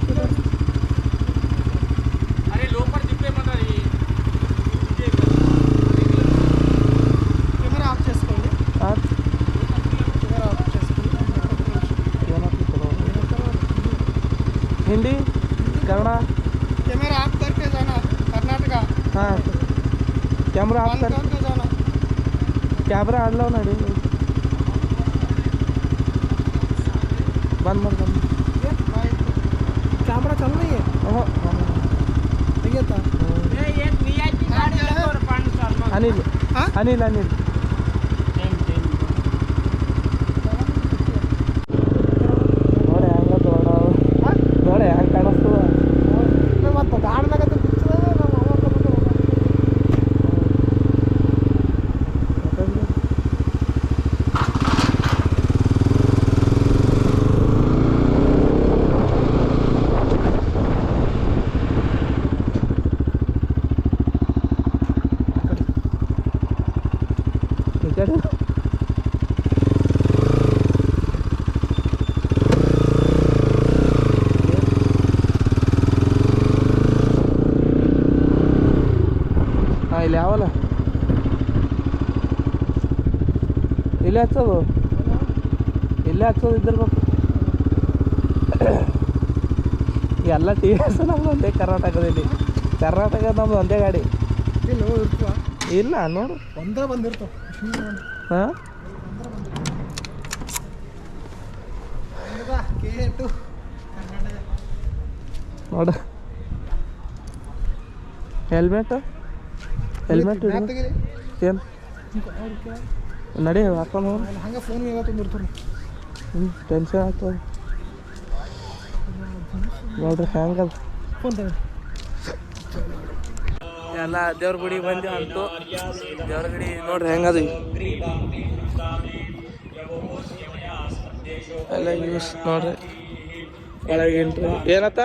किधर? अरे लोपर जिप्पे मत रही కెమెరా ఆఫ్ చేసుకోండి. కెమెరా ఆఫ్ చేసుకోండి. हिंदी कन्नड़ा कैमरा ऑफ करके जाना कर्नाटका. हाँ कैमरा ऑफ बंद कर करके जाना. कैमरा आन लो नड़ी बंद मत बंद कैमरा चल रही है. था एक वीआईपी गाड़ी और 500 अनिल हाँ? अनिल अनिल ನೋಡೆ ಹಂಗ ನೋಡೆ ಹಂಗೆ ಕಾಣಿಸ್ತದ ಮತ್ತು ಗಾಡಿನಾಗ ಇಲ್ಲಿ ಯಾವಲ್ಲ ಇಲ್ಲೇ ಹಚ್ಚೋದು ಇಲ್ಲೇ ಹಚ್ಚೋದು ಇದ್ದಿರ್ಬೇಕು ಎಲ್ಲ ಟಿ ವಿ ಎಸ್ ನಮ್ದು ಒಂದೇ ಕರ್ನಾಟಕದಲ್ಲಿ ನಮ್ದು ಒಂದೇ ಗಾಡಿ ಇಲ್ಲ ಇರ್ತವ ಇಲ್ಲ ನೋಡು ಒಂದೇ ಬಂದಿರ್ತಾವ. ಹಾಂ ನೋಡು ಹೆಲ್ಮೆಟ್ ಏನು ನಡಿ ಹಾಕೊಂಡು ಹಂಗೆ ಫೋನ್ ತುಂಬಿರ್ತಾರೆ. ಟೆನ್ಷನ್ ಆಗ್ತದೆ ನೋಡ್ರಿ ಹೆಂಗದ ಫೋನ್ ತಗೊಂಡು ಎಲ್ಲ ದೇವ್ರ ಗುಡಿ ಬಂದು ಅಂತು ದೇವ್ರ ಗುಡಿ ನೋಡ್ರಿ ಹೆಂಗದ ಎಲ್ಲ ಯೂಸ್ ನೋಡ್ರಿ ಒಳಗೆ ಎಂಟ್ರಿ ಏನತ್ತ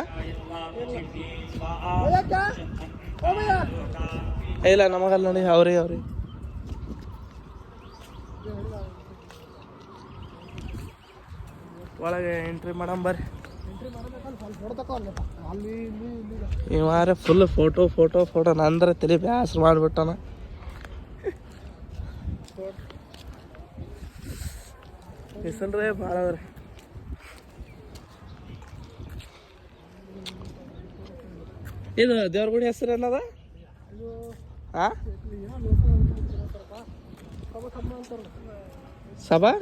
ಇಲ್ಲ ನಮಗಲ್ಲ ನೋಡಿ ಅವ್ರಿಗೆ ಒಳಗೆ ಎಂಟ್ರಿ ಮಾಡಮ್ ಬರ್ರಿ. ಇವಾರ ಫುಲ್ ಫೋಟೋ ನಂದ್ರೆ ತಲೆ ಬ್ಯಾಸ್ರ ಮಾಡಿಬಿಟ್ಟನ. ಹೆಸಲ್ರೇ ಭಾಳ ಅದ್ರಿ. ಇದು ದೇವ್ರ ಗುಡಿ ಹೆಸರು ಏನದ? ಹಾಂ ಸಭಾ